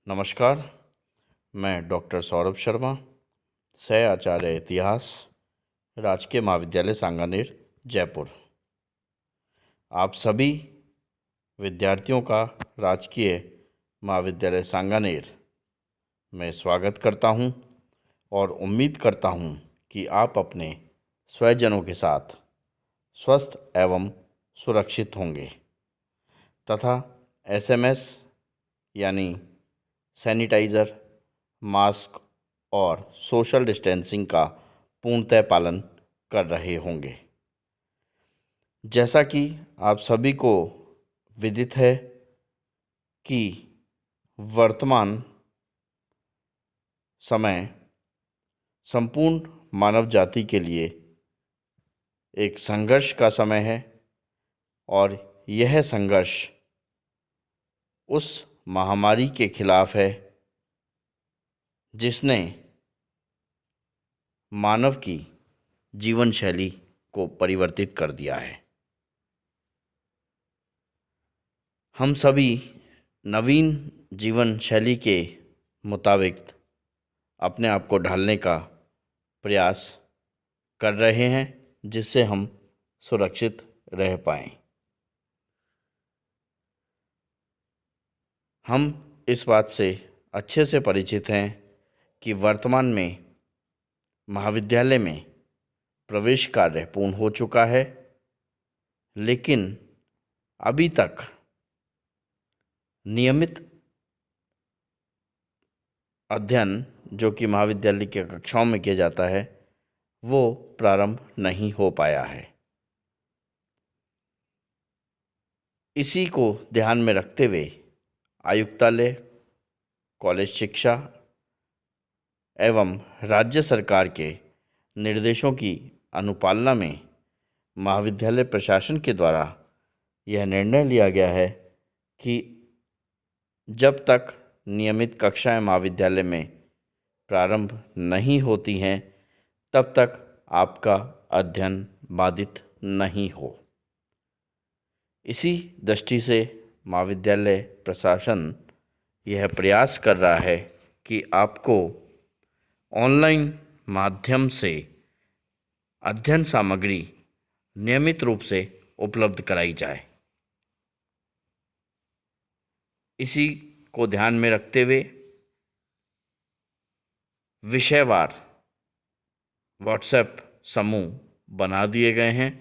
नमस्कार। मैं डॉक्टर सौरभ शर्मा, सह आचार्य इतिहास, राजकीय महाविद्यालय सांगानेर, जयपुर। आप सभी विद्यार्थियों का राजकीय महाविद्यालय सांगानेर में स्वागत करता हूं और उम्मीद करता हूं कि आप अपने स्वजनों के साथ स्वस्थ एवं सुरक्षित होंगे तथा एसएमएस यानी सैनिटाइज़र, मास्क और सोशल डिस्टेंसिंग का पूर्णतः पालन कर रहे होंगे। जैसा कि आप सभी को विदित है कि वर्तमान समय संपूर्ण मानव जाति के लिए एक संघर्ष का समय है और यह संघर्ष उस महामारी के खिलाफ है जिसने मानव की जीवन शैली को परिवर्तित कर दिया है। हम सभी नवीन जीवन शैली के मुताबिक अपने आप को ढालने का प्रयास कर रहे हैं जिससे हम सुरक्षित रह पाएं। हम इस बात से अच्छे से परिचित हैं कि वर्तमान में महाविद्यालय में प्रवेश कार्य पूर्ण हो चुका है, लेकिन अभी तक नियमित अध्ययन जो कि महाविद्यालय की कक्षाओं में किया जाता है वो प्रारंभ नहीं हो पाया है। इसी को ध्यान में रखते हुए आयुक्तालय, कॉलेज शिक्षा एवं राज्य सरकार के निर्देशों की अनुपालना में महाविद्यालय प्रशासन के द्वारा यह निर्णय लिया गया है कि जब तक नियमित कक्षाएं महाविद्यालय में प्रारंभ नहीं होती हैं तब तक आपका अध्ययन बाधित नहीं हो। इसी दृष्टि से महाविद्यालय प्रशासन यह प्रयास कर रहा है कि आपको ऑनलाइन माध्यम से अध्ययन सामग्री नियमित रूप से उपलब्ध कराई जाए। इसी को ध्यान में रखते हुए विषयवार व्हाट्सएप समूह बना दिए गए हैं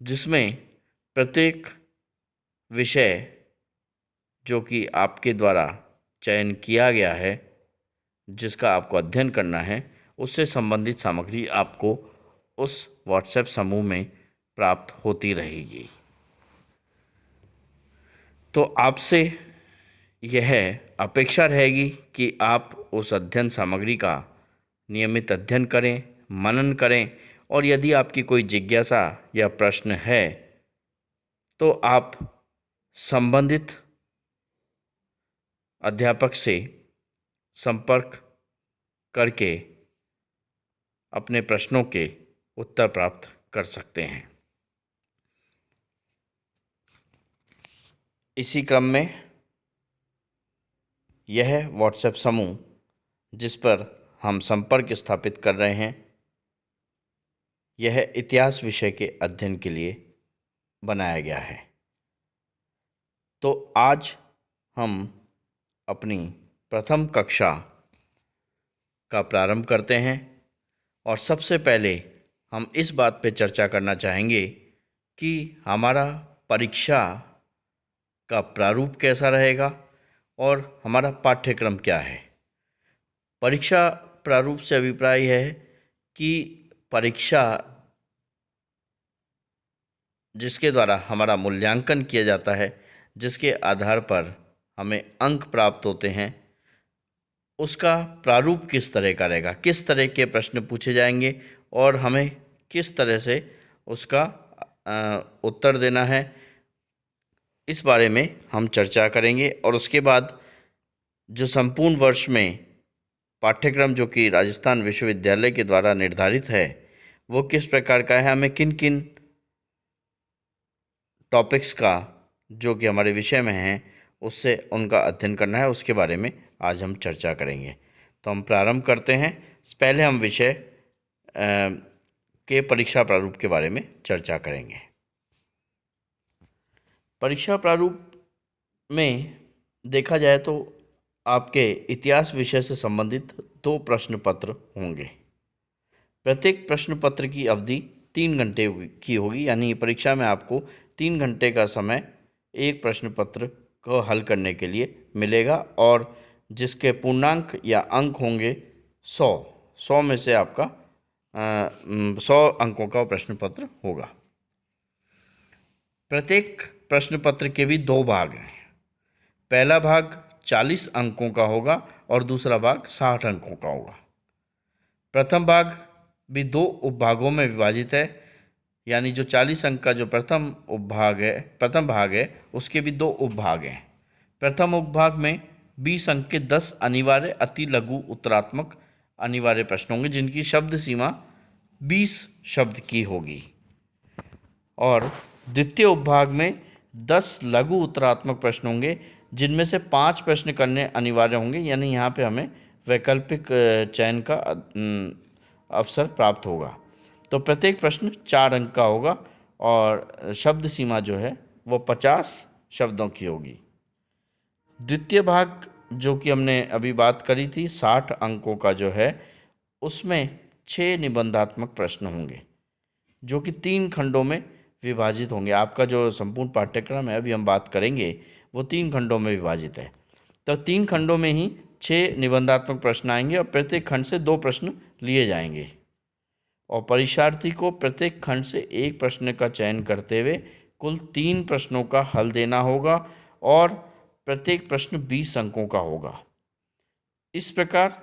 जिसमें प्रत्येक विषय जो कि आपके द्वारा चयन किया गया है, जिसका आपको अध्ययन करना है, उससे संबंधित सामग्री आपको उस व्हाट्सएप समूह में प्राप्त होती रहेगी। तो आपसे यह अपेक्षा रहेगी कि आप उस अध्ययन सामग्री का नियमित अध्ययन करें, मनन करें और यदि आपकी कोई जिज्ञासा या प्रश्न है तो आप संबंधित अध्यापक से संपर्क करके अपने प्रश्नों के उत्तर प्राप्त कर सकते हैं। इसी क्रम में यह व्हाट्सएप समूह जिस पर हम संपर्क स्थापित कर रहे हैं, यह इतिहास विषय के अध्ययन के लिए बनाया गया है। तो आज हम अपनी प्रथम कक्षा का प्रारंभ करते हैं और सबसे पहले हम इस बात पे चर्चा करना चाहेंगे कि हमारा परीक्षा का प्रारूप कैसा रहेगा और हमारा पाठ्यक्रम क्या है। परीक्षा प्रारूप से अभिप्राय है कि परीक्षा जिसके द्वारा हमारा मूल्यांकन किया जाता है, जिसके आधार पर हमें अंक प्राप्त होते हैं, उसका प्रारूप किस तरह का रहेगा, किस तरह के प्रश्न पूछे जाएंगे और हमें किस तरह से उसका उत्तर देना है, इस बारे में हम चर्चा करेंगे। और उसके बाद जो संपूर्ण वर्ष में पाठ्यक्रम जो कि राजस्थान विश्वविद्यालय के द्वारा निर्धारित है वो किस प्रकार का है, हमें किन किन टॉपिक्स का जो कि हमारे विषय में हैं उससे उनका अध्ययन करना है, उसके बारे में आज हम चर्चा करेंगे। तो हम प्रारंभ करते हैं। पहले हम विषय के परीक्षा प्रारूप के बारे में चर्चा करेंगे। परीक्षा प्रारूप में देखा जाए तो आपके इतिहास विषय से संबंधित 2 प्रश्न पत्र होंगे। प्रत्येक प्रश्न पत्र की अवधि 3 घंटे की होगी, यानी परीक्षा में आपको 3 घंटे का समय एक प्रश्न पत्र को हल करने के लिए मिलेगा, और जिसके पूर्णांक या अंक होंगे 100 में से आपका 100 अंकों का प्रश्न पत्र होगा। प्रत्येक प्रश्न पत्र के भी 2 भाग हैं। पहला भाग 40 अंकों का होगा और दूसरा भाग 60 अंकों का होगा। प्रथम भाग भी 2 उपभागों में विभाजित है, यानी जो 40 अंक का जो प्रथम भाग है उसके भी 2 उपभाग हैं। प्रथम उपभाग में 20 अंक के 10 अनिवार्य अति लघु उत्तरात्मक अनिवार्य प्रश्न होंगे, जिनकी शब्द सीमा 20 शब्द की होगी, और द्वितीय उपभाग में 10 लघु उत्तरात्मक प्रश्न होंगे, जिनमें से 5 प्रश्न करने अनिवार्य होंगे, यानी यहाँ पे हमें वैकल्पिक चयन का अवसर प्राप्त होगा। तो प्रत्येक प्रश्न 4 अंक का होगा और शब्द सीमा जो है वो 50 शब्दों की होगी। द्वितीय भाग जो कि हमने अभी बात करी थी 60 अंकों का जो है, उसमें 6 निबंधात्मक प्रश्न होंगे जो कि 3 खंडों में विभाजित होंगे। आपका जो संपूर्ण पाठ्यक्रम है, अभी हम बात करेंगे, वो 3 खंडों में विभाजित है। तो 3 खंडों में ही 6 निबंधात्मक प्रश्न आएंगे और प्रत्येक खंड से 2 प्रश्न लिए जाएंगे, और परीक्षार्थी को प्रत्येक खंड से एक प्रश्न का चयन करते हुए कुल 3 प्रश्नों का हल देना होगा, और प्रत्येक प्रश्न 20 अंकों का होगा। इस प्रकार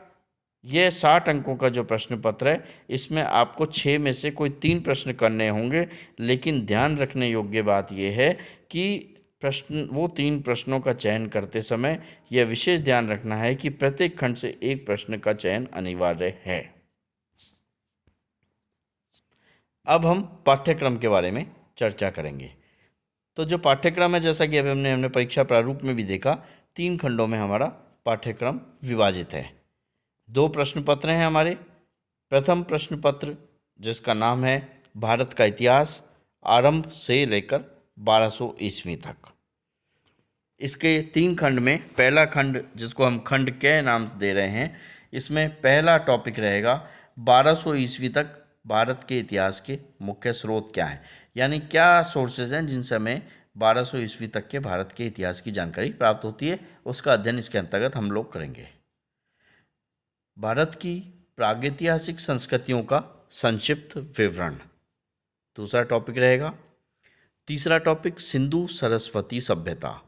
यह 60 अंकों का जो प्रश्न पत्र है, इसमें आपको 6 में से कोई 3 प्रश्न करने होंगे, लेकिन ध्यान रखने योग्य बात यह है कि वो 3 प्रश्नों का चयन करते समय यह विशेष ध्यान रखना है कि प्रत्येक खंड से एक प्रश्न का चयन अनिवार्य है। अब हम पाठ्यक्रम के बारे में चर्चा करेंगे। तो जो पाठ्यक्रम है, जैसा कि अभी हमने परीक्षा प्रारूप में भी देखा, 3 खंडों में हमारा पाठ्यक्रम विभाजित है। 2 प्रश्न पत्र हैं हमारे। प्रथम प्रश्न पत्र जिसका नाम है भारत का इतिहास आरंभ से लेकर 1200 ईस्वी तक। इसके 3 खंड में पहला खंड, जिसको हम खंड के नाम से दे रहे हैं, इसमें पहला टॉपिक रहेगा 1200 ईस्वी तक भारत के इतिहास के मुख्य स्रोत क्या हैं, यानी क्या सोर्सेज हैं जिनसे हमें 1200 ईस्वी तक के भारत के इतिहास की जानकारी प्राप्त होती है, उसका अध्ययन इसके अंतर्गत हम लोग करेंगे। भारत की प्रागैतिहासिक संस्कृतियों का संक्षिप्त विवरण दूसरा टॉपिक रहेगा। तीसरा टॉपिक सिंधु सरस्वती सभ्यता,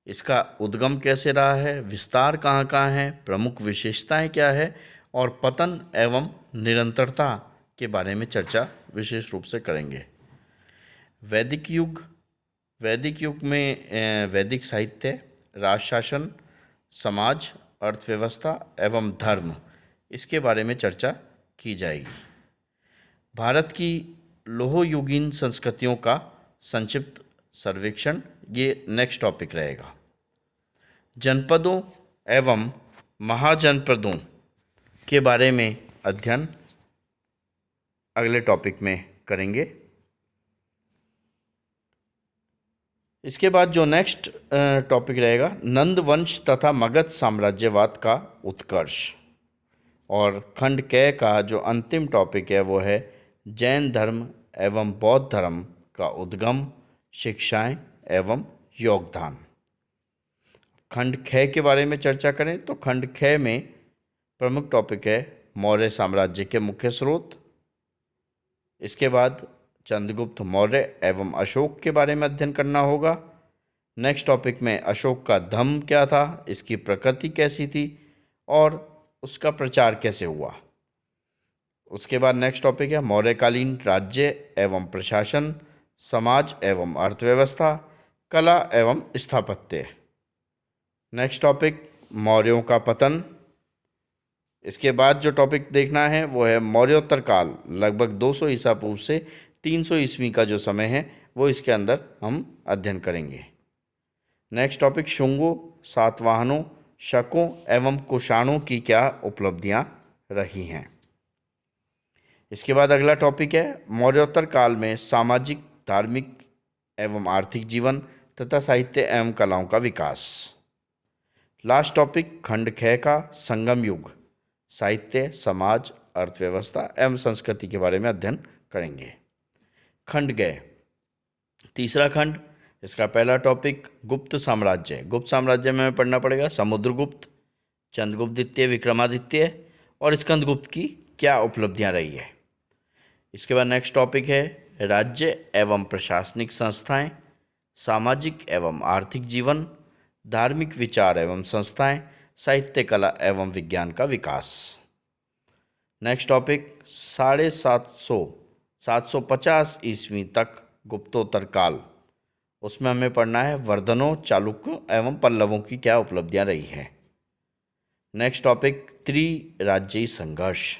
इसका उद्गम कैसे रहा है, विस्तार कहाँ कहाँ है, प्रमुख विशेषताएं क्या है, और पतन एवं निरंतरता के बारे में चर्चा विशेष रूप से करेंगे। वैदिक युग में वैदिक साहित्य, राजशासन, समाज, अर्थव्यवस्था एवं धर्म, इसके बारे में चर्चा की जाएगी। भारत की लोहयुगीन संस्कृतियों का संक्षिप्त सर्वेक्षण, ये नेक्स्ट टॉपिक रहेगा। जनपदों एवं महाजनपदों के बारे में अध्ययन अगले टॉपिक में करेंगे। इसके बाद जो नेक्स्ट टॉपिक रहेगा, नंद वंश तथा मगध साम्राज्यवाद का उत्कर्ष, और खंड क का जो अंतिम टॉपिक है वो है जैन धर्म एवं बौद्ध धर्म का उद्गम, शिक्षाएं एवं योगदान। खंड ख के बारे में चर्चा करें तो खंड ख में प्रमुख टॉपिक है मौर्य साम्राज्य के मुख्य स्रोत। इसके बाद चंद्रगुप्त मौर्य एवं अशोक के बारे में अध्ययन करना होगा। नेक्स्ट टॉपिक में अशोक का धम्म क्या था, इसकी प्रकृति कैसी थी और उसका प्रचार कैसे हुआ। उसके बाद नेक्स्ट टॉपिक है मौर्यकालीन राज्य एवं प्रशासन, समाज एवं अर्थव्यवस्था, कला एवं स्थापत्य। नेक्स्ट टॉपिक मौर्यों का पतन। इसके बाद जो टॉपिक देखना है वो है मौर्योत्तर काल, लगभग 200 ईसा पूर्व से 300 ईस्वी का जो समय है वो इसके अंदर हम अध्ययन करेंगे। नेक्स्ट टॉपिक, शुंगों, सातवाहनों, शकों एवं कुषाणों की क्या उपलब्धियां रही हैं। इसके बाद अगला टॉपिक है मौर्योत्तर काल में सामाजिक, धार्मिक एवं आर्थिक जीवन तथा साहित्य एवं कलाओं का विकास। लास्ट टॉपिक खंड ख का संगम युग, साहित्य, समाज, अर्थव्यवस्था एवं संस्कृति के बारे में अध्ययन करेंगे। खंड ग, तीसरा खंड, इसका पहला टॉपिक गुप्त साम्राज्य। गुप्त साम्राज्य में हमें पढ़ना पड़ेगा समुद्रगुप्त, चंद्रगुप्त द्वितीय, विक्रमादित्य और स्कंदगुप्त की क्या उपलब्धियां रही है। इसके बाद नेक्स्ट टॉपिक है राज्य एवं प्रशासनिक संस्थाएं, सामाजिक एवं आर्थिक जीवन, धार्मिक विचार एवं संस्थाएं, साहित्य, कला एवं विज्ञान का विकास। नेक्स्ट टॉपिक 750 ईस्वी तक गुप्तोत्तर काल, उसमें हमें पढ़ना है वर्धनों, चालुक्यों एवं पल्लवों की क्या उपलब्धियां रही है। नेक्स्ट टॉपिक त्रिराज्यीय संघर्ष।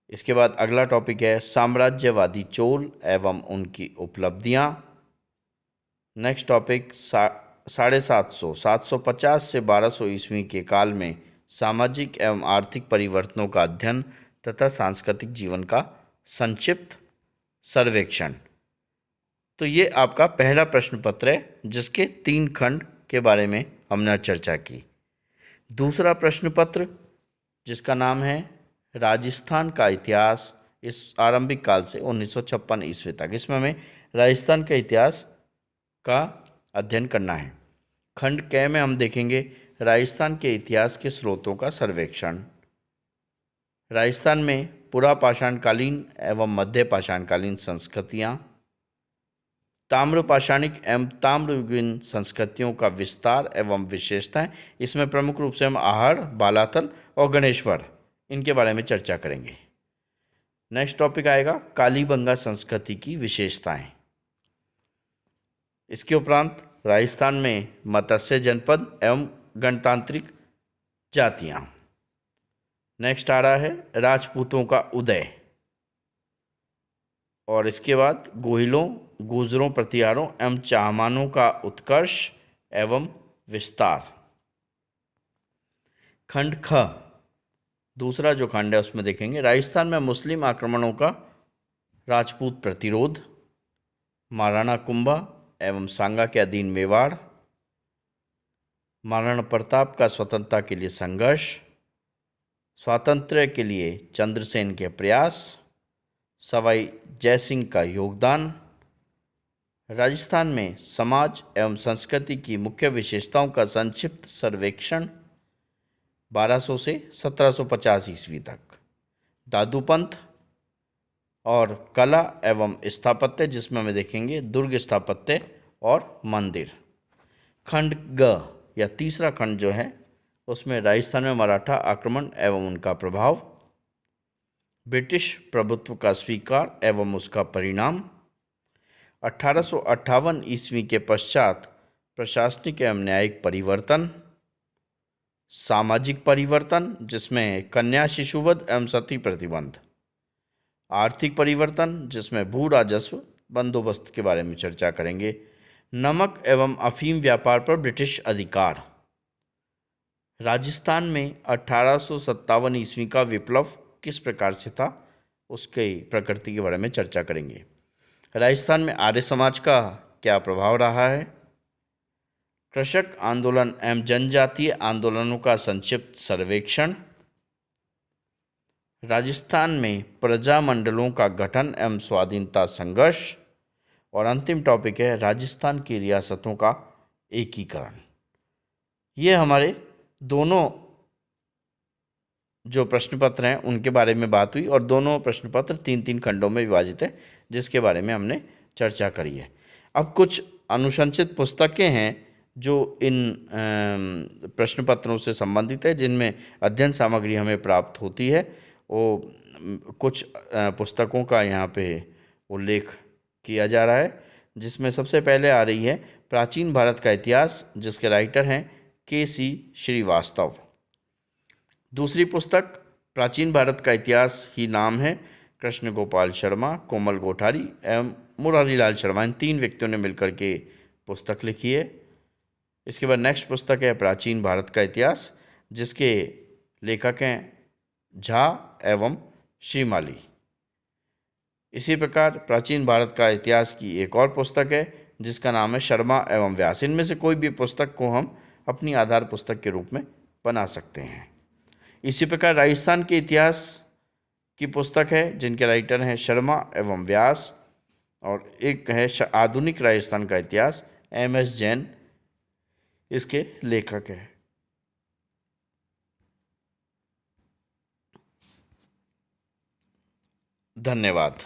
इसके बाद अगला टॉपिक है साम्राज्यवादी चोल एवं उनकी उपलब्धियां। नेक्स्ट टॉपिक 750 से 1200 ईस्वी के काल में सामाजिक एवं आर्थिक परिवर्तनों का अध्ययन तथा सांस्कृतिक जीवन का संक्षिप्त सर्वेक्षण। तो ये आपका पहला प्रश्न पत्र है जिसके 3 खंड के बारे में हमने चर्चा की। दूसरा प्रश्न पत्र जिसका नाम है राजस्थान का इतिहास, इस आरंभिक काल से 1956 ईस्वी तक, इसमें हमें राजस्थान के इतिहास का अध्ययन करना है। खंड क में हम देखेंगे राजस्थान के इतिहास के स्रोतों का सर्वेक्षण। राजस्थान में पुरापाषाणकालीन एवं मध्य पाषाणकालीन संस्कृतियाँ, ताम्रपाषाणिक एवं ताम्रयुगीन संस्कृतियों का विस्तार एवं विशेषताएं। इसमें प्रमुख रूप से हम आहड़, बालातल और गणेश्वर, इनके बारे में चर्चा करेंगे। नेक्स्ट टॉपिक आएगा कालीबंगा संस्कृति की विशेषताएं। इसके उपरांत राजस्थान में मत्स्य जनपद एवं गणतांत्रिक जातियां। नेक्स्ट आ रहा है राजपूतों का उदय, और इसके बाद गोहिलों, गुर्जरों, प्रतिहारों एवं चाहमानों का उत्कर्ष एवं विस्तार। खंड ख, दूसरा जो खंड है उसमें देखेंगे राजस्थान में मुस्लिम आक्रमणों का राजपूत प्रतिरोध, महाराणा कुंभा एवं सांगा के अधीन मेवाड़, महाराणा प्रताप का स्वतंत्रता के लिए संघर्ष, स्वातंत्र्य के लिए चंद्रसेन के प्रयास, सवाई जयसिंह का योगदान। राजस्थान में समाज एवं संस्कृति की मुख्य विशेषताओं का संक्षिप्त सर्वेक्षण 1200 से 1750 ईस्वी तक। दादूपंथ और कला एवं स्थापत्य, जिसमें हमें देखेंगे दुर्ग स्थापत्य और मंदिर। खंड ग या तीसरा खंड जो है उसमें राजस्थान में मराठा आक्रमण एवं उनका प्रभाव, ब्रिटिश प्रभुत्व का स्वीकार एवं उसका परिणाम, 1858 ईस्वी के पश्चात प्रशासनिक एवं न्यायिक परिवर्तन, सामाजिक परिवर्तन जिसमें कन्या शिशुवध एवं सती प्रतिबंध, आर्थिक परिवर्तन जिसमें भू राजस्व बंदोबस्त के बारे में चर्चा करेंगे, नमक एवं अफीम व्यापार पर ब्रिटिश अधिकार। राजस्थान में 1857 ईस्वी का विप्लव किस प्रकार से था उसके प्रकृति के बारे में चर्चा करेंगे। राजस्थान में आर्य समाज का क्या प्रभाव रहा है, कृषक आंदोलन एवं जनजातीय आंदोलनों का संक्षिप्त सर्वेक्षण, राजस्थान में प्रजामंडलों का गठन एवं स्वाधीनता संघर्ष, और अंतिम टॉपिक है राजस्थान की रियासतों का एकीकरण। ये हमारे दोनों जो प्रश्न पत्र हैं उनके बारे में बात हुई, और दोनों प्रश्न पत्र 3-3 खंडों में विभाजित है जिसके बारे में हमने चर्चा करी है। अब कुछ अनुशंसित पुस्तकें हैं जो इन प्रश्न पत्रों से संबंधित है, जिनमें अध्ययन सामग्री हमें प्राप्त होती है। वो कुछ पुस्तकों का यहाँ पे उल्लेख किया जा रहा है, जिसमें सबसे पहले आ रही है प्राचीन भारत का इतिहास, जिसके राइटर हैं KC श्रीवास्तव। दूसरी पुस्तक प्राचीन भारत का इतिहास ही नाम है, कृष्ण गोपाल शर्मा, कोमल कोठारी एवं मुरारी लाल शर्मा, इन 3 व्यक्तियों ने मिलकर के पुस्तक लिखी है। इसके बाद नेक्स्ट पुस्तक है प्राचीन भारत का इतिहास, जिसके लेखक हैं झा एवं श्रीमाली। इसी प्रकार प्राचीन भारत का इतिहास की एक और पुस्तक है जिसका नाम है शर्मा एवं व्यास। इनमें से कोई भी पुस्तक को हम अपनी आधार पुस्तक के रूप में बना सकते हैं। इसी प्रकार राजस्थान के इतिहास की पुस्तक है जिनके राइटर हैं शर्मा एवं व्यास, और एक है आधुनिक राजस्थान का इतिहास, एम.एस. जैन इसके लेखक हैं। धन्यवाद।